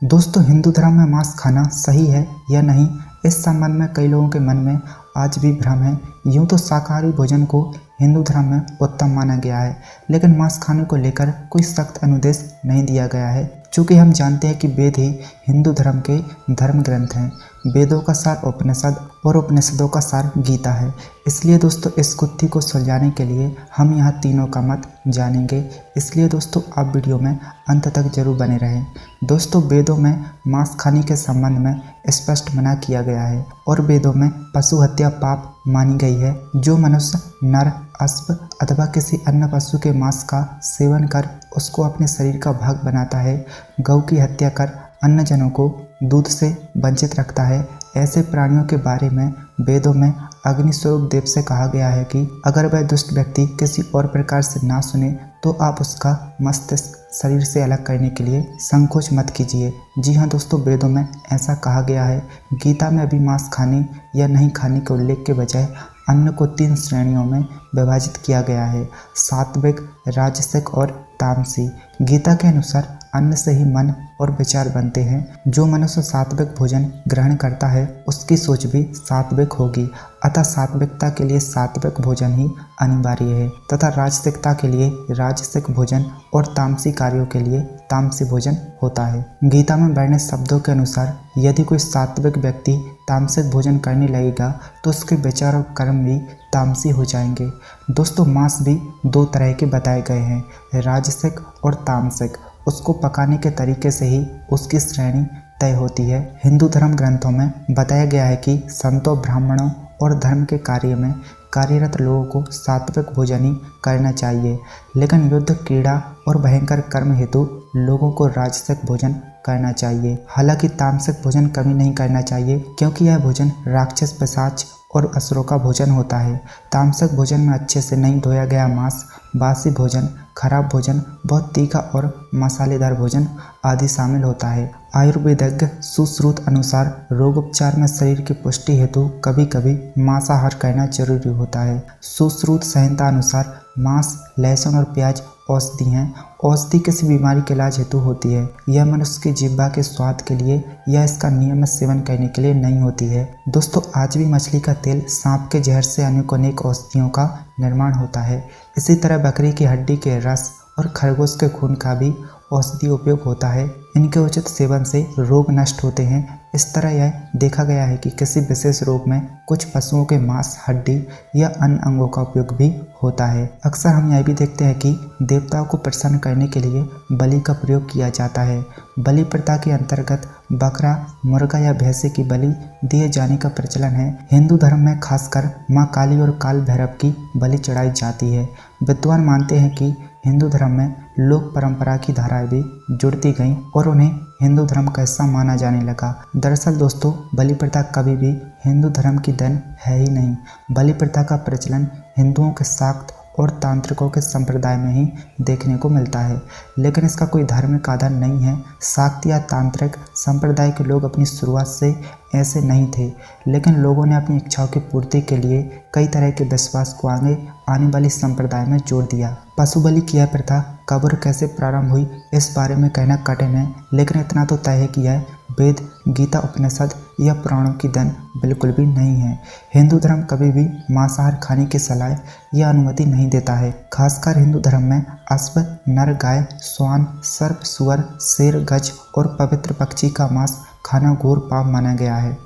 दोस्तों, हिंदू धर्म में मांस खाना सही है या नहीं, इस संबंध में कई लोगों के मन में आज भी भ्रम है। यूं तो शाकाहारी भोजन को हिंदू धर्म में उत्तम माना गया है, लेकिन मांस खाने को लेकर कोई सख्त अनुदेश नहीं दिया गया है। चूँकि हम जानते हैं कि वेद ही हिंदू धर्म के धर्म ग्रंथ हैं। वेदों का सार उपनिषद और उपनिषदों का सार गीता है। इसलिए दोस्तों, इस गुत्थी को सुलझाने के लिए हम यहाँ तीनों का मत जानेंगे। इसलिए दोस्तों, आप वीडियो में अंत तक जरूर बने रहें। दोस्तों, वेदों में मांस खाने के संबंध में स्पष्ट मना किया गया है और वेदों में पशु हत्या पाप मानी गई है। जो मनुष्य नर, अश्व अथवा किसी अन्य पशु के मांस का सेवन कर उसको अपने शरीर का भाग बनाता है, गौ की हत्या कर अन्य जनों को दूध से वंचित रखता है, ऐसे प्राणियों के बारे में वेदों में अग्निस्वरूप देव से कहा गया है कि अगर वह दुष्ट व्यक्ति किसी और प्रकार से ना सुने तो आप उसका मस्तिष्क शरीर से अलग करने के लिए संकोच मत कीजिए। जी हाँ दोस्तों, वेदों में ऐसा कहा गया है। गीता में अभी मांस खाने या नहीं खाने के उल्लेख के बजाय अन्न को 3 श्रेणियों में विभाजित किया गया है: सात्विक, राजसिक और तामसी। गीता के अनुसार अन्न से ही मन और विचार बनते हैं। जो मनुष्य सात्विक भोजन ग्रहण करता है उसकी सोच भी सात्विक होगी, अतः सात्विकता के लिए सात्विक भोजन ही अनिवार्य है तथा राजसिकता के लिए राजसिक भोजन और तामसी कार्यों के लिए तामसी भोजन होता है। गीता में वर्णित शब्दों के अनुसार यदि कोई सात्विक व्यक्ति तामसिक भोजन करने लगेगा तो उसके विचार और कर्म भी तामसी हो जाएंगे। दोस्तों, मांस भी 2 तरह के बताए गए हैं, राजसिक और तामसिक। उसको पकाने के तरीके से ही उसकी श्रेणी तय होती है। हिंदू धर्म ग्रंथों में बताया गया है कि संतों, ब्राह्मणों और धर्म के कार्य में कार्यरत लोगों को सात्विक भोजन ही करना चाहिए, लेकिन युद्ध, क्रीड़ा और भयंकर कर्म हेतु लोगों को राजसिक भोजन करना चाहिए। हालांकि तामसिक भोजन कभी नहीं करना चाहिए, क्योंकि यह भोजन राक्षस, पिशाच और असुरों का भोजन होता है। तामसिक भोजन में अच्छे से नहीं धोया गया मांस, बासी भोजन, खराब भोजन, बहुत तीखा और मसालेदार भोजन आदि शामिल होता है। आयुर्वेदज्ञ सुश्रुत अनुसार रोग उपचार में शरीर की पुष्टि हेतु कभी कभी मांसाहार करना जरूरी होता है। सुश्रुत संहिता अनुसार मांस, लहसुन और प्याज औषधि हैं। औषधि किसी बीमारी के इलाज हेतु होती है। यह मनुष्य की जिह्वा के स्वाद के लिए या इसका नियमित सेवन करने के लिए नहीं होती है। दोस्तों, आज भी मछली का तेल, सांप के जहर से अनेक औषधियों का निर्माण होता है। इसी तरह बकरी की हड्डी के रस और खरगोश के खून का भी औषधि उपयोग होता है। इनके उचित सेवन से रोग नष्ट होते हैं। इस तरह यह देखा गया है कि किसी विशेष रोग में कुछ पशुओं के मांस, हड्डी या अन्य अंगों का उपयोग भी होता है। अक्सर हम यह भी देखते हैं कि देवताओं को प्रसन्न करने के लिए बलि का प्रयोग किया जाता है। बलि प्रथा के अंतर्गत बकरा, मुर्गा या भैंसे की बलि दिए जाने का प्रचलन है। हिंदू धर्म में खासकर माँ काली और काल भैरव की बलि चढ़ाई जाती है। विद्वान मानते हैं कि हिंदू धर्म में लोक परंपरा की धाराएं भी जुड़ती गईं और उन्हें हिंदू धर्म का हिस्सा माना जाने लगा। दरअसल दोस्तों, बलि प्रथा कभी भी हिंदू धर्म की देन है ही नहीं। बलि प्रथा का प्रचलन हिंदुओं के शाक्त और तांत्रिकों के संप्रदाय में ही देखने को मिलता है, लेकिन इसका कोई धार्मिक आधार नहीं है। शाक्त या तांत्रिक संप्रदाय के लोग अपनी शुरुआत से ऐसे नहीं थे, लेकिन लोगों ने अपनी इच्छाओं की पूर्ति के लिए कई तरह के विश्वास को आगे आने वाली संप्रदाय में जोड़ दिया। पशु बलि की यह प्रथा कब और कैसे प्रारंभ हुई, इस बारे में कहना कठिन है, लेकिन इतना तो तय है कि यह वेद, गीता, उपनिषद या पुराणों की देन बिल्कुल भी नहीं है। हिंदू धर्म कभी भी मांसाहार खाने की सलाह या अनुमति नहीं देता है। खासकर हिंदू धर्म में अश्व, नर, गाय, श्वान, सर्प, सुअर, शेर, गज और पवित्र पक्षी का मांस खाना घोर पाप माना गया है।